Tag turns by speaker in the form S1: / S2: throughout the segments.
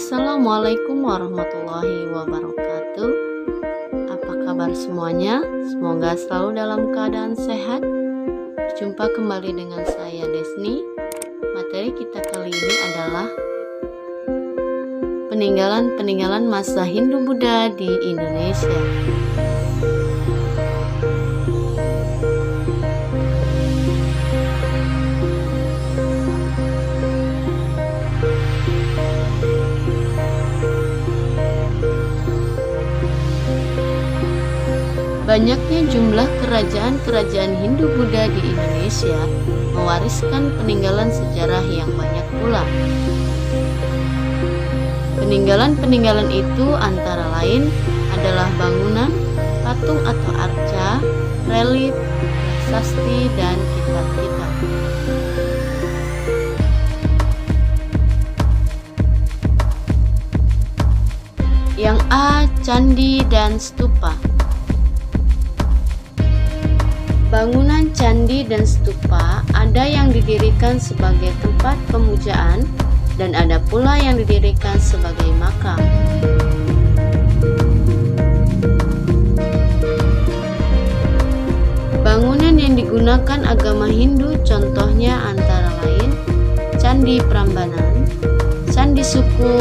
S1: Assalamualaikum warahmatullahi wabarakatuh. Apa kabar semuanya? Semoga selalu dalam keadaan sehat. Berjumpa kembali dengan saya Desni. Materi kita kali ini adalah peninggalan masa Hindu-Buddha di Indonesia. Banyaknya jumlah kerajaan Hindu-Buddha di Indonesia mewariskan peninggalan sejarah yang banyak pula. Peninggalan itu antara lain adalah bangunan, patung atau arca, relief, prasasti, dan kitab-kitab. Yang A. Candi dan stupa. Bangunan candi dan stupa ada yang didirikan sebagai tempat pemujaan dan ada pula yang didirikan sebagai makam. Bangunan yang digunakan agama Hindu contohnya antara lain Candi Prambanan, Candi Suku,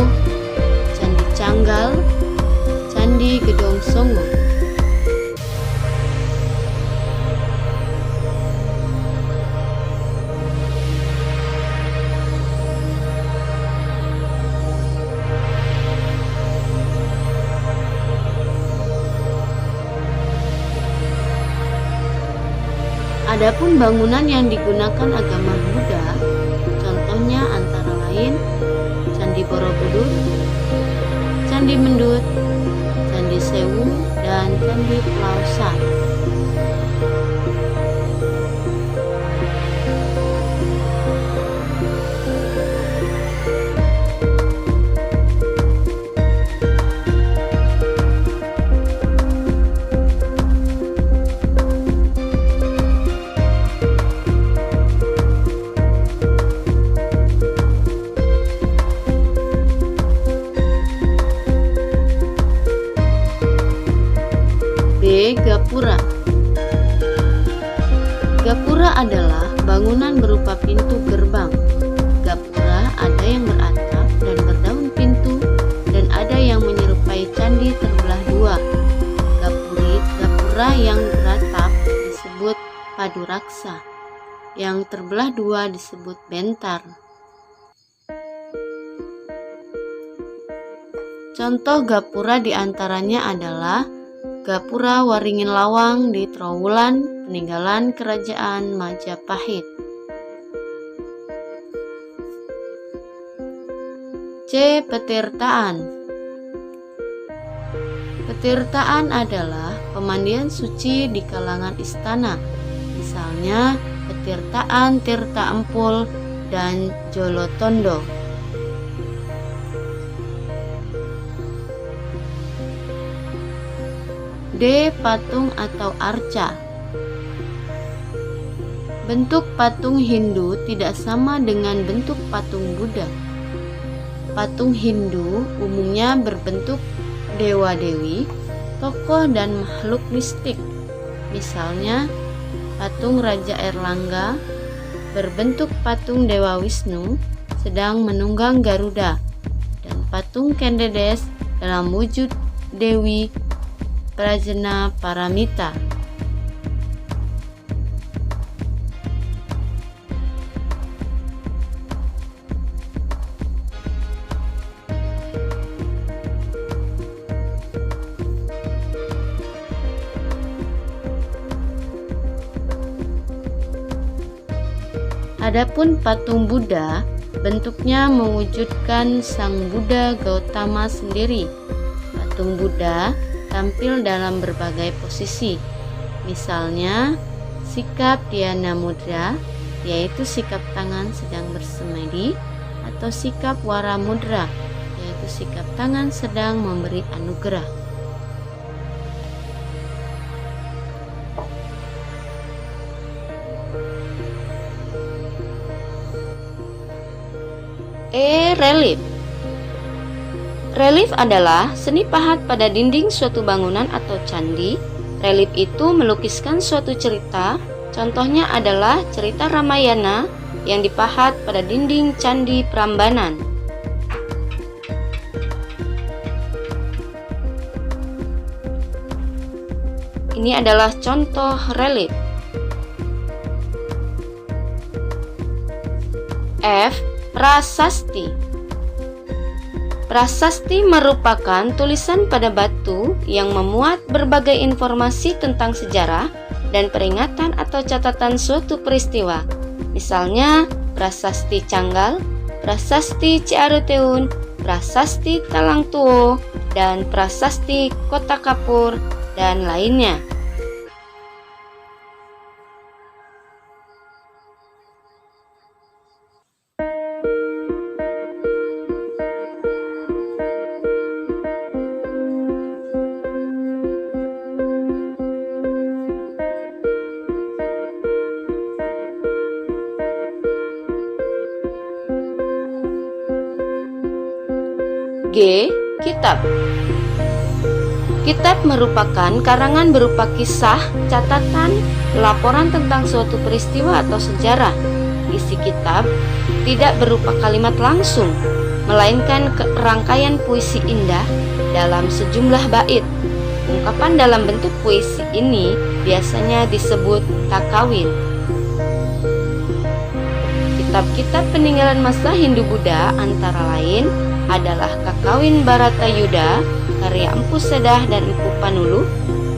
S1: Candi Canggal, Candi Gedong Songo. Adapun bangunan yang digunakan agama Buddha, contohnya antara lain Candi Borobudur, Candi Mendut, Candi Sewu, dan Candi Plausa. Gapura. Gapura adalah bangunan berupa pintu gerbang. Gapura ada yang beratap dan berdaun pintu dan ada yang menyerupai candi terbelah dua. Gapura yang beratap disebut paduraksa, yang terbelah dua disebut bentar. Contoh gapura diantaranya adalah Gapura Waringin Lawang di Trowulan, peninggalan Kerajaan Majapahit. C. Petirtaan. Petirtaan adalah pemandian suci di kalangan istana, misalnya Petirtaan Tirta Empul dan Jolotondo. D. Patung atau arca. Bentuk patung Hindu tidak sama dengan bentuk patung Buddha. Patung Hindu umumnya berbentuk dewa-dewi, tokoh dan makhluk mistik. Misalnya, patung Raja Erlangga berbentuk patung Dewa Wisnu sedang menunggang Garuda, dan patung Kendedes dalam wujud Dewi Prajna Paramita. Adapun patung Buddha, bentuknya mewujudkan Sang Buddha Gautama sendiri. Patung Buddha tampil dalam berbagai posisi, misalnya sikap Dhyana Mudra, yaitu sikap tangan sedang bersemedi, atau sikap Wara Mudra, yaitu sikap tangan sedang memberi anugerah. Relief. Relief adalah seni pahat pada dinding suatu bangunan atau candi. Relief itu melukiskan suatu cerita, contohnya adalah cerita Ramayana yang dipahat pada dinding Candi Prambanan. Ini adalah contoh relief. F. Prasasti. Prasasti merupakan tulisan pada batu yang memuat berbagai informasi tentang sejarah dan peringatan atau catatan suatu peristiwa. Misalnya, Prasasti Canggal, Prasasti Ciaruteun, Prasasti Talangtuo, dan Prasasti Kota Kapur, dan lainnya. G. Kitab. Kitab merupakan karangan berupa kisah, catatan, laporan tentang suatu peristiwa atau sejarah. Isi kitab tidak berupa kalimat langsung, melainkan rangkaian puisi indah dalam sejumlah bait. Ungkapan dalam bentuk puisi ini biasanya disebut takawin. Kitab-kitab peninggalan masa Hindu-Buddha antara lain adalah Kakawin Bharatayuda karya Empu Sedah dan Empu Panuluh,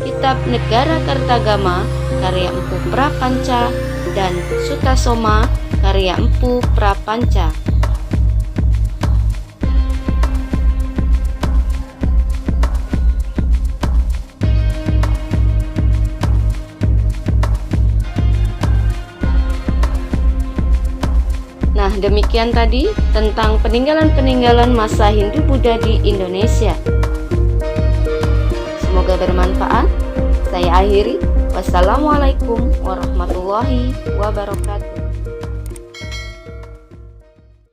S1: Kitab Negara Kartagama karya Empu Prapanca, dan Sutasoma karya Empu Prapanca. Nah, demikian tadi tentang peninggalan-peninggalan masa Hindu-Buddha di Indonesia. Semoga bermanfaat. Saya akhiri. Wassalamualaikum warahmatullahi wabarakatuh.